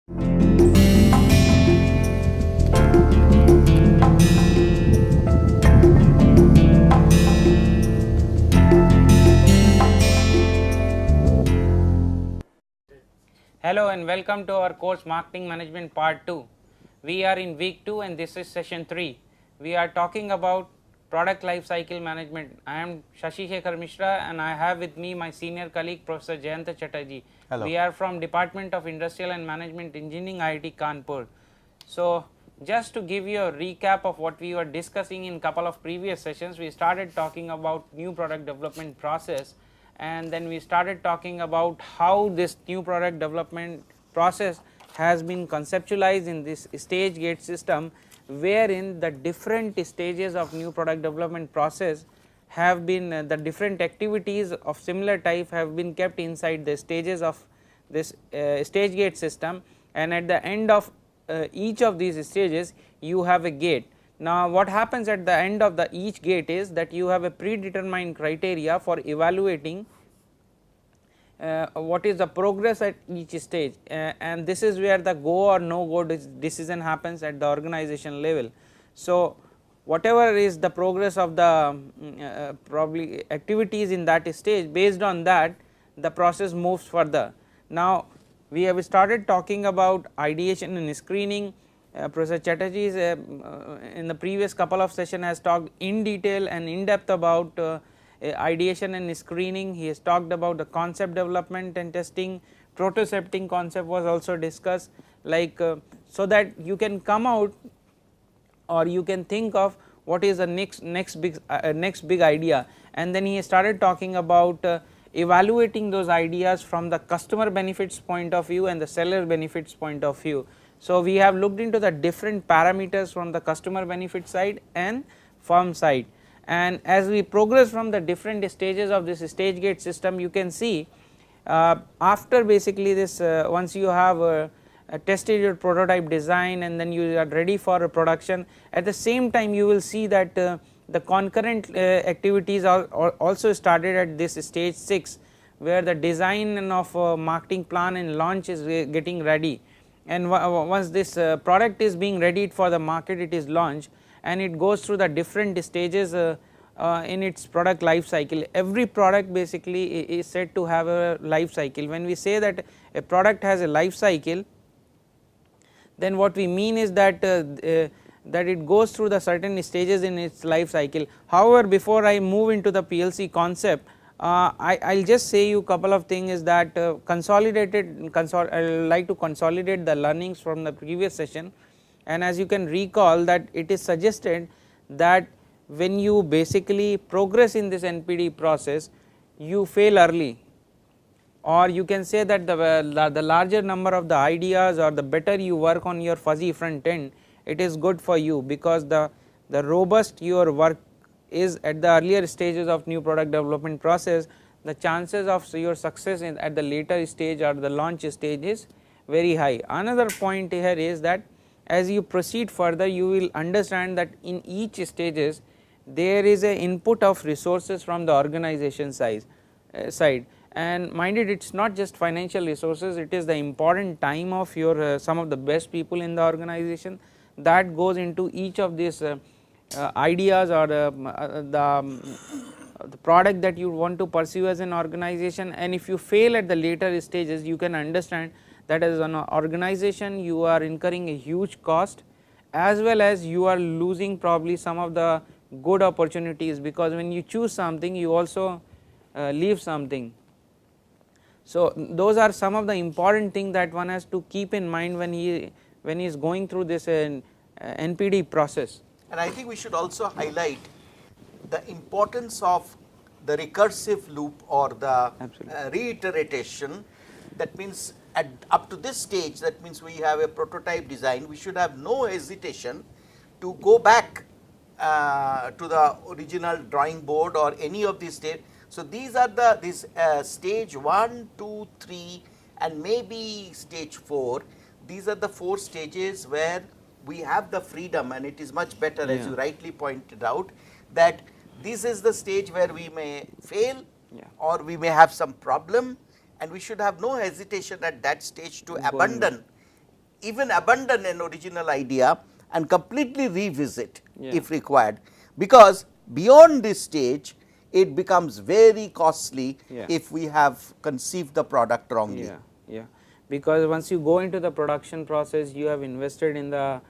Hello and welcome to our course Marketing Management Part 2. We are in week 2 and this is session 3. We are talking about product life cycle management. I am Shashi Shekhar Mishra and I have with me my senior colleague Professor Jayanta Chatterjee. Hello. We are from Department of Industrial and Management Engineering, IIT Kanpur. So just to give you a recap of what we were discussing in couple of previous sessions, we started talking about new product development process, and then we started talking about how this new product development process has been conceptualized in this stage gate system, wherein the different stages of new product development process have been the different activities of similar type have been kept inside the stages of this stage gate system, and at the end of each of these stages you have a gate. Now what happens at the end of each gate is that you have a predetermined criteria for evaluating what is the progress at each stage, and this is where the go or no go decision happens at the organization level. So whatever is the progress of the probably activities in that stage, based on that the process moves further. Now we have started talking about ideation and screening. Professor Chatterjee in the previous couple of sessions has talked in detail and in depth about ideation and screening. He has talked about the concept development and testing. Prototyping concept was also discussed, like so that you can come out or you can think of what is the next big idea, and then he started talking about evaluating those ideas from the customer benefits point of view and the seller benefits point of view. So we have looked into the different parameters from the customer benefit side and firm side, and as we progress from the different stages of this stage gate system, you can see after basically this once you have tested your prototype design and then you are ready for a production, at the same time you will see that the concurrent activities are also started at this stage 6, where the design of marketing plan and launch is getting ready, and once this product is being ready for the market, it is launched and it goes through the different stages in its product life cycle. Every product basically is said to have a life cycle. When we say that a product has a life cycle, then what we mean is that that it goes through the certain stages in its life cycle. However, before I move into the PLC concept, I will just say you couple of things is that I will like to consolidate the learnings from the previous session, and as you can recall that it is suggested that when you basically progress in this NPD process, you fail early, or you can say that the larger number of the ideas or the better you work on your fuzzy front end, it is good for you, because the robust your work is at the earlier stages of new product development process, the chances of your success at the later stage or the launch stage is very high. Another point here is that as you proceed further, you will understand that in each stages there is a input of resources from the organization side, and mind it, it is not just financial resources, it is the important time of your some of the best people in the organization that goes into each of these ideas or the product that you want to pursue as an organization. And if you fail at the later stages, you can understand that as an organization you are incurring a huge cost, as well as you are losing probably some of the good opportunities, because when you choose something you also leave something. So those are some of the important things that one has to keep in mind when he is going through this NPD process. And I think we should also highlight the importance of the recursive loop or the reiteration. That means up to this stage, that means we have a prototype design, we should have no hesitation to go back to the original drawing board or any of these stages. So these are this stage 1, 2, 3 and maybe stage 4. These are the 4 stages where we have the freedom, and it is much better, as you rightly pointed out, that this is the stage where we may fail or we may have some problem, and we should have no hesitation at that stage to abandon even abandon an original idea and completely revisit Yeah. if required, because beyond this stage it becomes very costly Yeah. if we have conceived the product wrongly. Yeah, yeah, because once you go into the production process, you have invested in the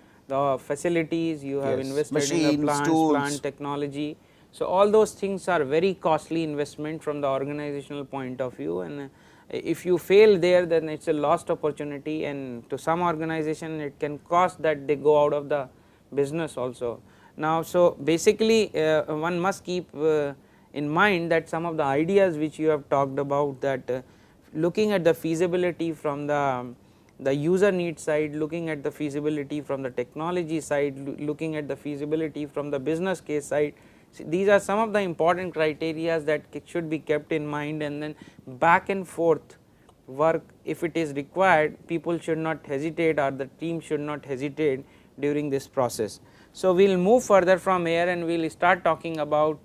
facilities, you have Yes, invested in the machines, tools. plant technology. So all those things are very costly investment from the organizational point of view, and if you fail there, then it's a lost opportunity, and to some organization it can cost that they go out of the business also. Now, so basically one must keep in mind that some of the ideas which you have talked about, that looking at the feasibility from the user need side, looking at the feasibility from the technology side, looking at the feasibility from the business case side. See, these are some of the important criteria that should be kept in mind, and then back and forth work, if it is required, people should not hesitate, or the team should not hesitate during this process. So, we will move further from here and we will start talking about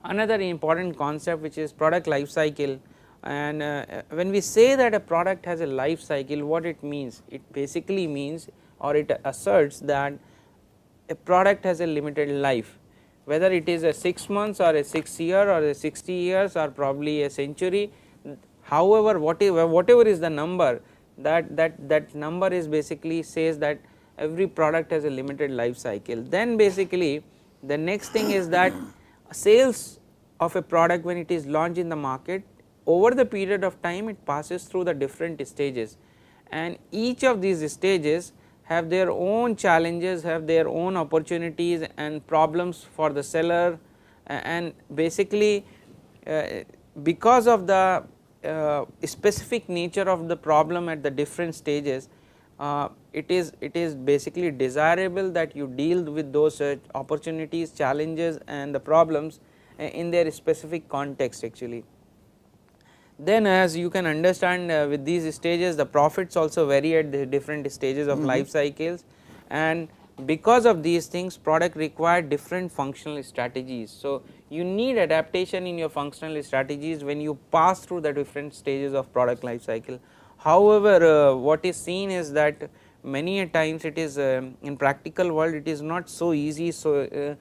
another important concept, which is product life cycle. And when we say that a product has a life cycle, what it means? It basically means, or it asserts, that a product has a limited life, whether it is a 6 months or a 6 year or a 60 years or probably a century. However, whatever is the number, that number is basically says that every product has a limited life cycle. Then basically the next thing is that sales of a product, when it is launched in the market, over the period of time it passes through the different stages, and each of these stages have their own challenges, have their own opportunities and problems for the seller, and basically because of the specific nature of the problem at the different stages, it is basically desirable that you deal with those opportunities, challenges and the problems in their specific context actually. Then, as you can understand, with these stages the profits also vary at the different stages of life cycles, and because of these things product require different functional strategies. So, you need adaptation in your functional strategies when you pass through the different stages of product life cycle. However, what is seen is that many a times it is in practical world it is not so easy, so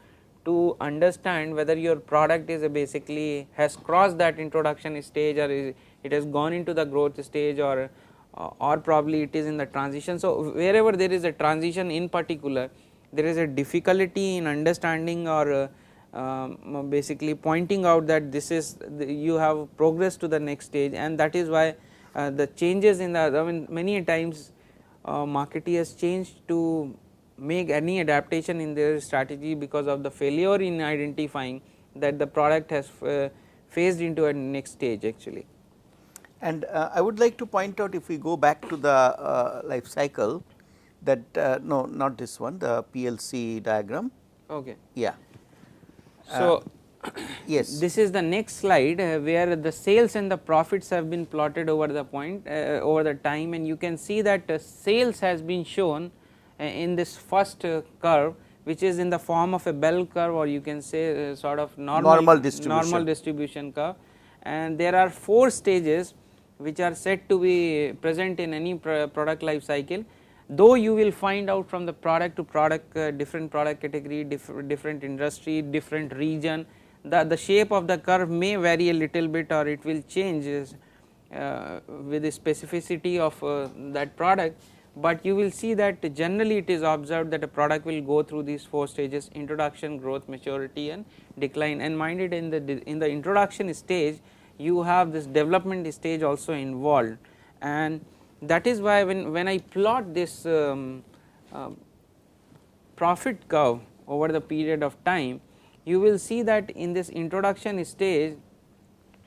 to understand whether your product is basically has crossed that introduction stage, or it has gone into the growth stage, or probably it is in the transition. So, wherever there is a transition in particular, there is a difficulty in understanding or basically pointing out that this is you have progressed to the next stage, and that is why the changes in the, I mean, many times marketing has changed to make any adaptation in their strategy because of the failure in identifying that the product has phased into a next stage actually. And I would like to point out, if we go back to the life cycle, that no, not this one, the PLC diagram. Okay. Yeah. So, yes, this is the next slide where the sales and the profits have been plotted over the point over the time, and you can see that sales has been shown in this first curve, which is in the form of a bell curve, or you can say sort of normal distribution curve, and there are 4 stages which are said to be present in any product life cycle. Though you will find out from the product to product, different product category, different industry, different region, the shape of the curve may vary a little bit, or it will change with the specificity of that product, but you will see that generally it is observed that a product will go through these 4 stages: introduction, growth, maturity and decline. And mind it, in the introduction stage you have this development stage also involved, and that is why when I plot this profit curve over the period of time, you will see that in this introduction stage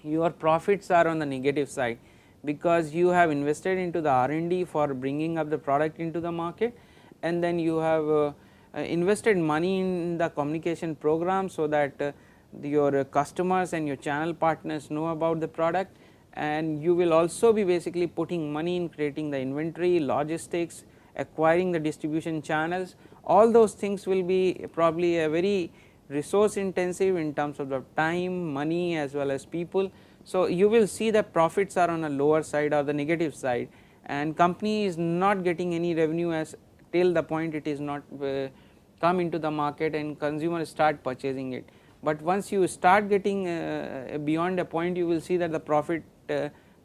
your profits are on the negative side, because you have invested into the R&D for bringing up the product into the market, and then you have invested money in the communication program so that your customers and your channel partners know about the product, and you will also be basically putting money in creating the inventory, logistics, acquiring the distribution channels. All those things will be probably a very resource intensive in terms of the time, money as well as people. So, you will see that profits are on a lower side or the negative side, and company is not getting any revenue as till the point it is not come into the market and consumers start purchasing it. But once you start getting beyond a point, you will see that the profit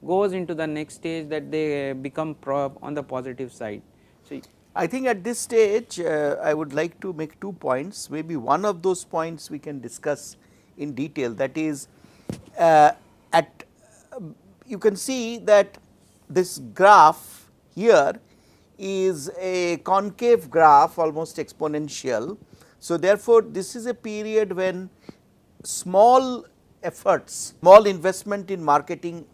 goes into the next stage, that they become on the positive side. So, I think at this stage I would like to make 2 points. Maybe one of those points we can discuss in detail, that is you can see that this graph here is a concave graph, almost exponential. So, therefore, this is a period when small efforts, small investment in marketing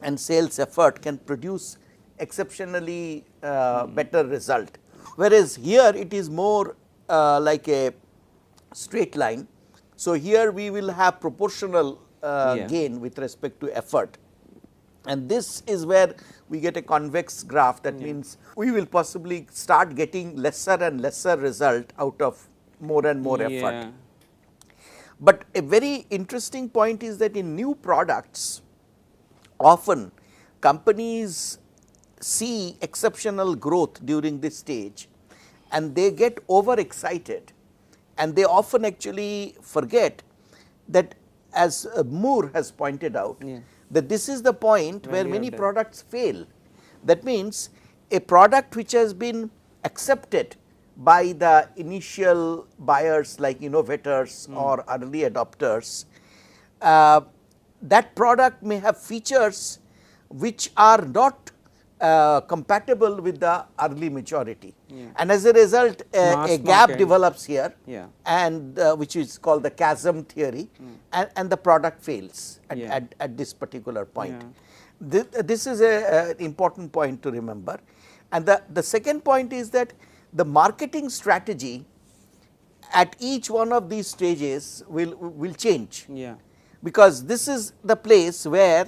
and sales effort can produce exceptionally better result, whereas here it is more like a straight line. So, here we will have proportional gain with respect to effort, and this is where we get a convex graph. That means we will possibly start getting lesser and lesser result out of more and more effort. But a very interesting point is that in new products, often companies see exceptional growth during this stage and they get overexcited, and they often actually forget that, as Moore has pointed out, that this is the point where many products fail. That means a product which has been accepted by the initial buyers like innovators or early adopters, that product may have features which are not compatible with the early majority, and as a result a gap develops here, and which is called the chasm theory, and the product fails at this particular point. This is an important point to remember. And the second point is that the marketing strategy at each one of these stages will change, because this is the place where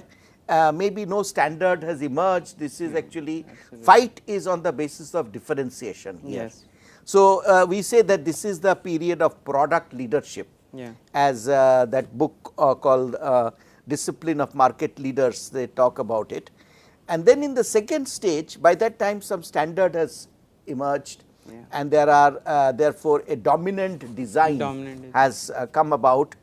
maybe no standard has emerged. This is actually fight is on the basis of differentiation here. So, we say that this is the period of product leadership, as that book called Discipline of Market Leaders, they talk about it. And then in the second stage, by that time some standard has emerged, and there are therefore a dominant design has come about.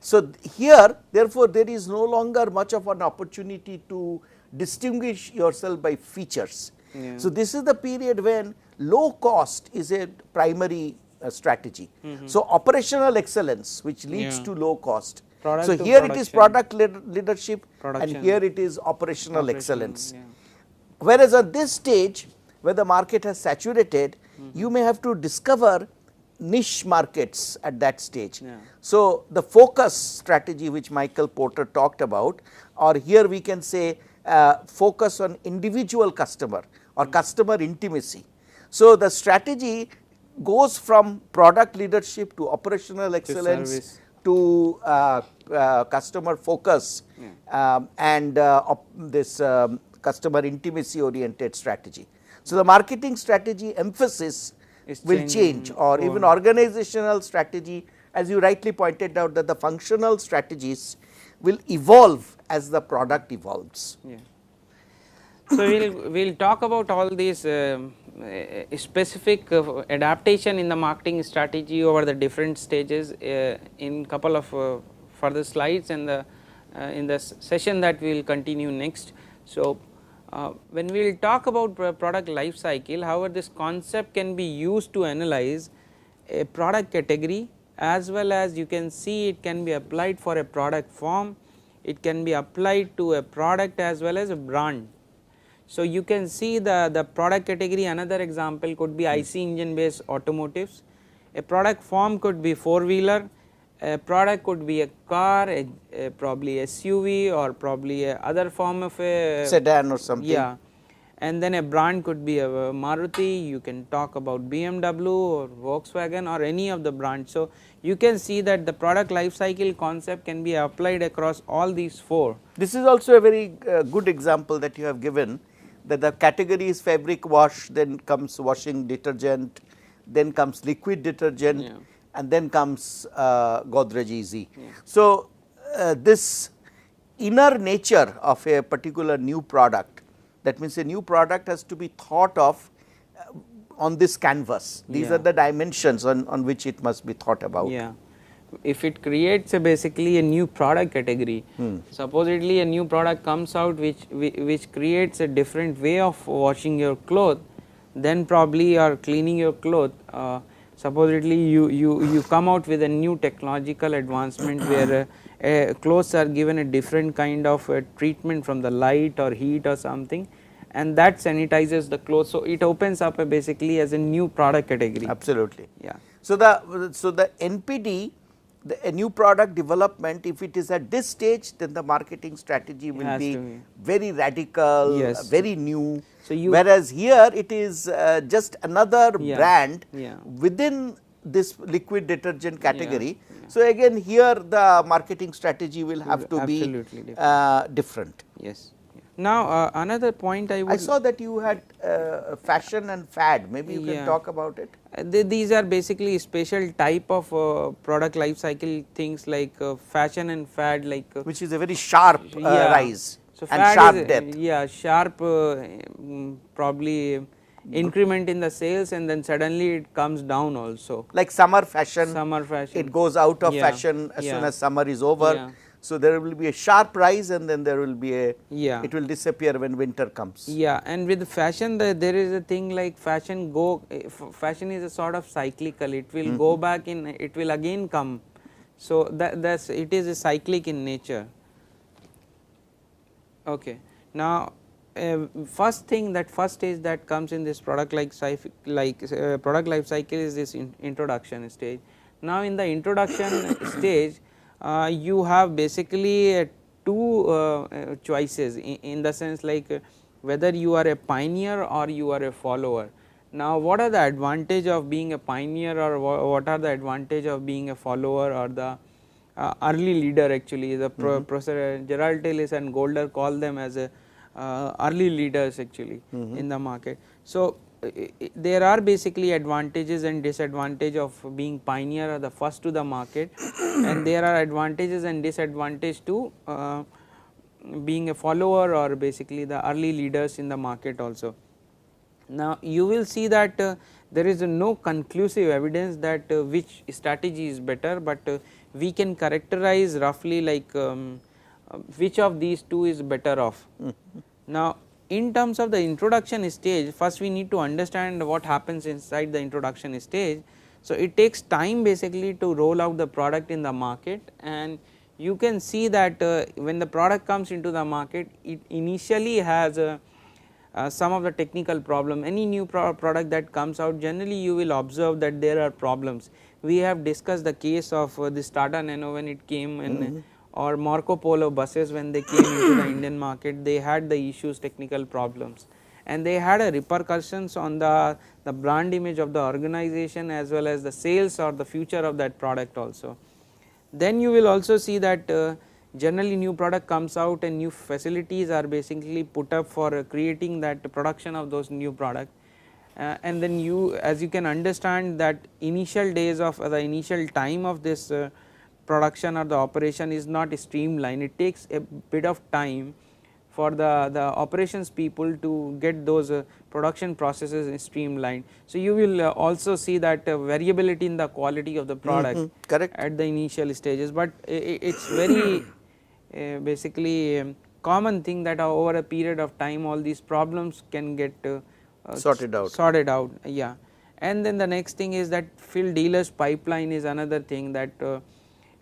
So, here therefore, there is no longer much of an opportunity to distinguish yourself by features. So, this is the period when low cost is a primary strategy. So, operational excellence which leads to low cost. So, here it is product leadership, and here it is operational excellence. Whereas, at this stage where the market has saturated, you may have to discover niche markets at that stage. So, the focus strategy which Michael Porter talked about, or here we can say focus on individual customer or customer intimacy. So, the strategy goes from product leadership to operational excellence to customer focus and this customer intimacy oriented strategy. So, the marketing strategy emphasis will change, or even organizational strategy, as you rightly pointed out, that the functional strategies will evolve as the product evolves. So, we'll talk about all these specific adaptation in the marketing strategy over the different stages in couple of further slides, and in the session that we will continue next. So, when we will talk about product life cycle, however, this concept can be used to analyze a product category, as well as you can see it can be applied for a product form, it can be applied to a product as well as a brand. So, you can see the product category. Another example could be IC engine based automotives, a product form could be 4-wheeler, a product could be a car, probably SUV, or probably a other form of a sedan or something. And then a brand could be a Maruti, you can talk about BMW or Volkswagen or any of the brands. So, you can see that the product life cycle concept can be applied across all these 4. This is also a very good example that you have given, that the category is fabric wash, then comes washing detergent, then comes liquid detergent, and then comes Godrej Easy. So, this inner nature of a particular new product, That means a new product has to be thought of on this canvas. These are the dimensions on which it must be thought about. Yeah. If it creates basically a new product category, supposedly a new product comes out which creates a different way of washing your cloth, then probably or cleaning your cloth. Supposedly you come out with a new technological advancement where clothes are given a different kind of treatment from the light or heat or something, and that sanitizes the clothes. So it opens up basically as a new product category. Absolutely. Yeah. So the NPD, a new product development, if it is at this stage, then the marketing strategy will be very radical, Yes. very new. So whereas here it is just another brand Yeah. within this liquid detergent category. Yeah. So again here the marketing strategy will have to be different. Yes. Now another point I saw that you had fashion and fad. Maybe you can talk about it. These are basically special type of product life cycle things like fashion and fad, like which is a very sharp rise so and sharp depth. Sharp probably increment in the sales, and then suddenly it comes down also. Like summer fashion, it goes out of fashion as soon as summer is over. So there will be a sharp rise, and then there will be a it will disappear when winter comes. Yeah, and with fashion there is a thing like fashion is a sort of cyclical. It will go back in, it will again come. So it is a cyclic in nature. Okay. Now first stage that comes in this product product life cycle is this introduction stage. Now in the introduction stage, you have basically two choices in the sense like whether you are a pioneer or you are a follower. Now what are the advantage of being a pioneer, or what are the advantage of being a follower or the early leader? Actually the Professor Gerald Tillis and Golder call them as a early leaders actually in the market. So there are basically advantages and disadvantages of being pioneer or the first to the market, and there are advantages and disadvantages to being a follower or basically the early leaders in the market also. Now you will see that there is no conclusive evidence that which strategy is better, but we can characterize roughly like which of these two is better off. Now in terms of the introduction stage, first we need to understand what happens inside the introduction stage. So it takes time basically to roll out the product in the market, and you can see that when the product comes into the market, it initially has some of the technical problem. Any new product that comes out, generally you will observe that there are problems. We have discussed the case of this Tata Nano when it came in, or Marco Polo buses when they came into the Indian market. They had the issues, technical problems, and they had a repercussions on the brand image of the organization as well as the sales or the future of that product also. Then you will also see that generally new product comes out and new facilities are basically put up for creating that production of those new product, and then as you can understand that initial days of the initial time of this production or the operation is not streamlined. It takes a bit of time for the operations people to get those production processes streamlined. So you will also see that variability in the quality of the product at the initial stages, but it is very basically common thing that over a period of time all these problems can get sorted out. Yeah. And then the next thing is that fill dealers pipeline is another thing, that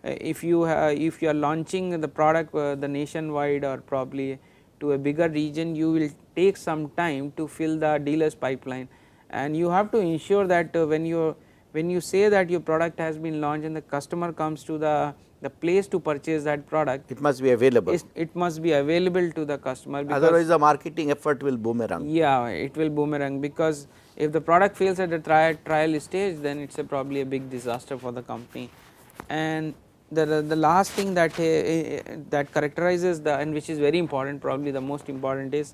if you are launching the product the nationwide or probably to a bigger region, you will take some time to fill the dealers pipeline, and you have to ensure that when you say that your product has been launched and the customer comes to the place to purchase that product, it must be available. It must be available to the customer, otherwise the marketing effort will boomerang. Yeah, it will boomerang, because if the product fails at the trial stage, then it is probably a big disaster for the company. And the last thing that characterizes and which is very important, probably the most important, is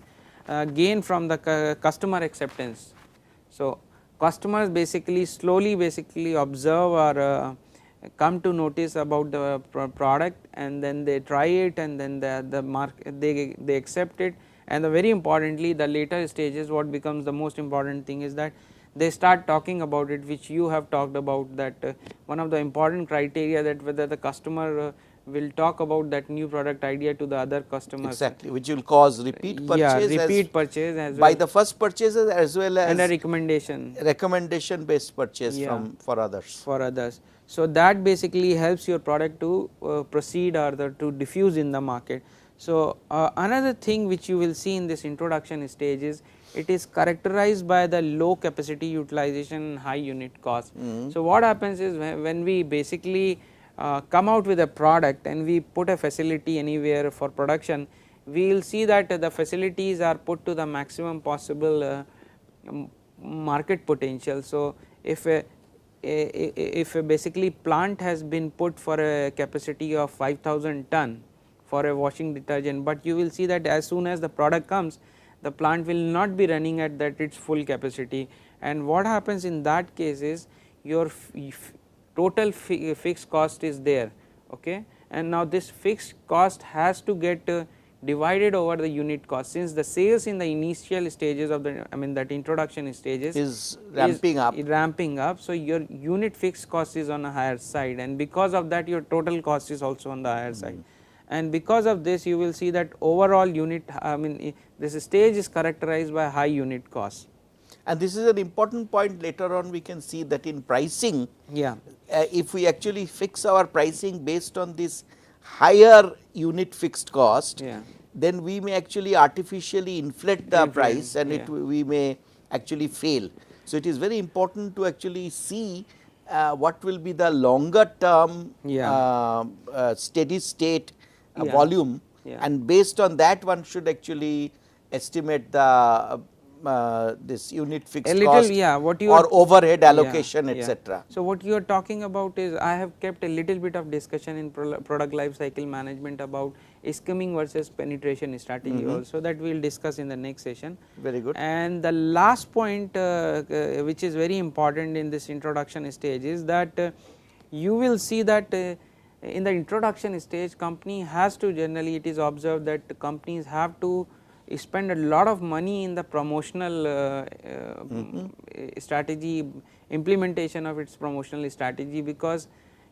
gain from the customer acceptance. So customers basically slowly observe or come to notice about the product, and then they try it, and then they accept it, And the very importantly, the later stages, what becomes the most important thing is that they start talking about it, which you have talked about, that one of the important criteria, that whether the customer will talk about that new product idea to the other customers. Exactly, which will cause repeat purchase, repeat purchase as by well, the first purchases as well as and a recommendation based purchase from for others. So that basically helps your product to proceed or to diffuse in the market. So another thing which you will see in this introduction stage is, it is characterized by the low capacity utilization, high unit cost. So what happens is, when we basically come out with a product and we put a facility anywhere for production, we will see that the facilities are put to the maximum possible market potential. So if a basically plant has been put for a capacity of 5,000 ton for a washing detergent, but you will see that as soon as the product comes, the plant will not be running at that its full capacity, and what happens in that case is, your total fixed cost is there, okay, and now this fixed cost has to get divided over the unit cost, since the sales in the initial stages of the, I mean that introduction stages is ramping up. So your unit fixed cost is on a higher side, and because of that your total cost is also on the higher side. And because of this, you will see that overall unit, I mean this stage is characterized by high unit cost. And this is an important point. Later on we can see that in pricing, if we actually fix our pricing based on this higher unit fixed cost, then we may actually artificially inflate the price, and we may actually fail. So it is very important to actually see what will be the longer term steady state volume, and based on that one should actually estimate the this unit fixed cost or overhead allocation, etc. So what you are talking about is, I have kept a little bit of discussion in product life cycle management about skimming versus penetration strategy also, that we will discuss in the next session. Very good. And the last point which is very important in this introduction stage is that you will see that in the introduction stage, company has to, generally it is observed that companies have to spend a lot of money in the promotional strategy, implementation of its promotional strategy, because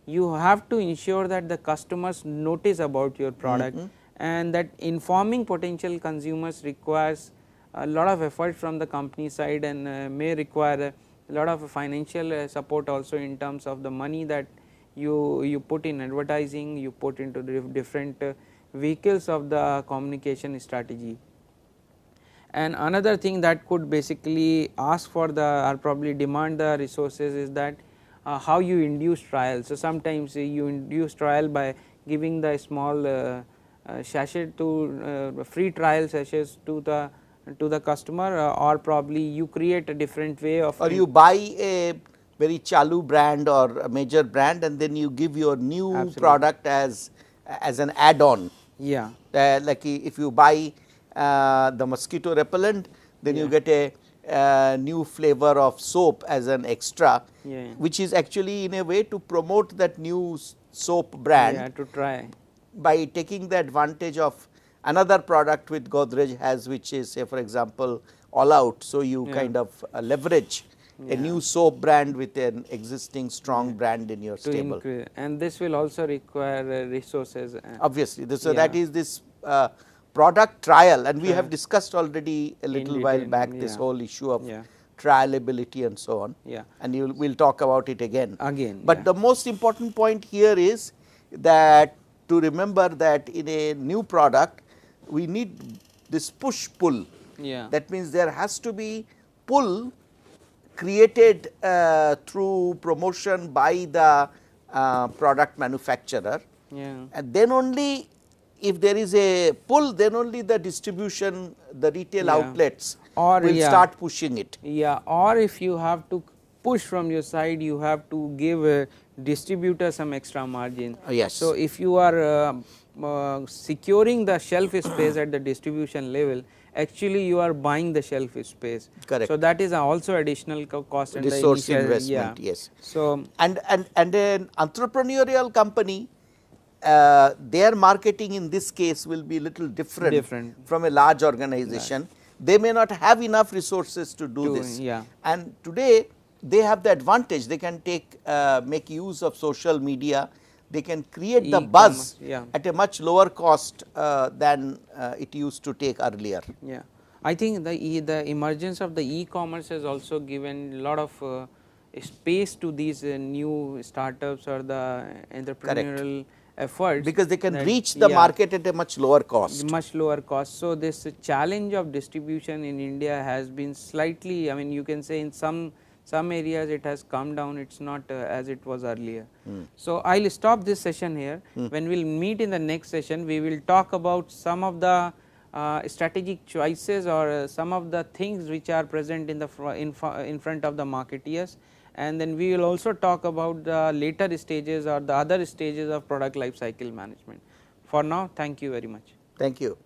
you have to ensure that the customers notice about your product, and that informing potential consumers requires a lot of effort from the company side, and may require a lot of financial support also in terms of the money that you put in advertising, you put into the different vehicles of the communication strategy. And another thing that could basically ask for the, or probably demand the resources, is that how you induce trials. So sometimes you induce trial by giving the small sachet to free trial sachets to the customer, or probably you create a different way of, or you buy a very chalu brand or a major brand, and then you give your new product as an add-on. Like if you buy the mosquito repellent, then you get a new flavor of soap as an extra, which is actually in a way to promote that new soap brand, to try, by taking the advantage of another product which Godrej has, which is, say for example, All Out. So you kind of leverage a new soap brand with an existing strong brand in your stable, and this will also require resources. Obviously, so that is this product trial, and we have discussed already a little while back this whole issue of trialability and so on, and we will talk about it again. But the most important point here is that to remember that in a new product we need this push pull. That means there has to be pull created through promotion by the product manufacturer, and then only if there is a pull, then only the distribution, the retail outlets will start pushing it. Or if you have to push from your side, you have to give a distributor some extra margin. So if you are securing the shelf space at the distribution level, actually you are buying the shelf space. So that is also additional cost and resource investment. So and an entrepreneurial company their marketing in this case will be little different from a large organization. They may not have enough resources to do this, and today they have the advantage. They can make use of social media. They can create the buzz at a much lower cost than it used to take earlier. Yeah, I think the emergence of the e-commerce has also given a lot of space to these new startups or the entrepreneurial efforts, because they can reach the market at a much lower cost. So this challenge of distribution in India has been slightly, I mean, you can say in some areas it has come down, it is not as it was earlier. So I will stop this session here. When we will meet in the next session, we will talk about some of the strategic choices or some of the things which are present in the in front of the marketeers, and then we will also talk about the later stages or the other stages of product life cycle management. For now, thank you very much. Thank you.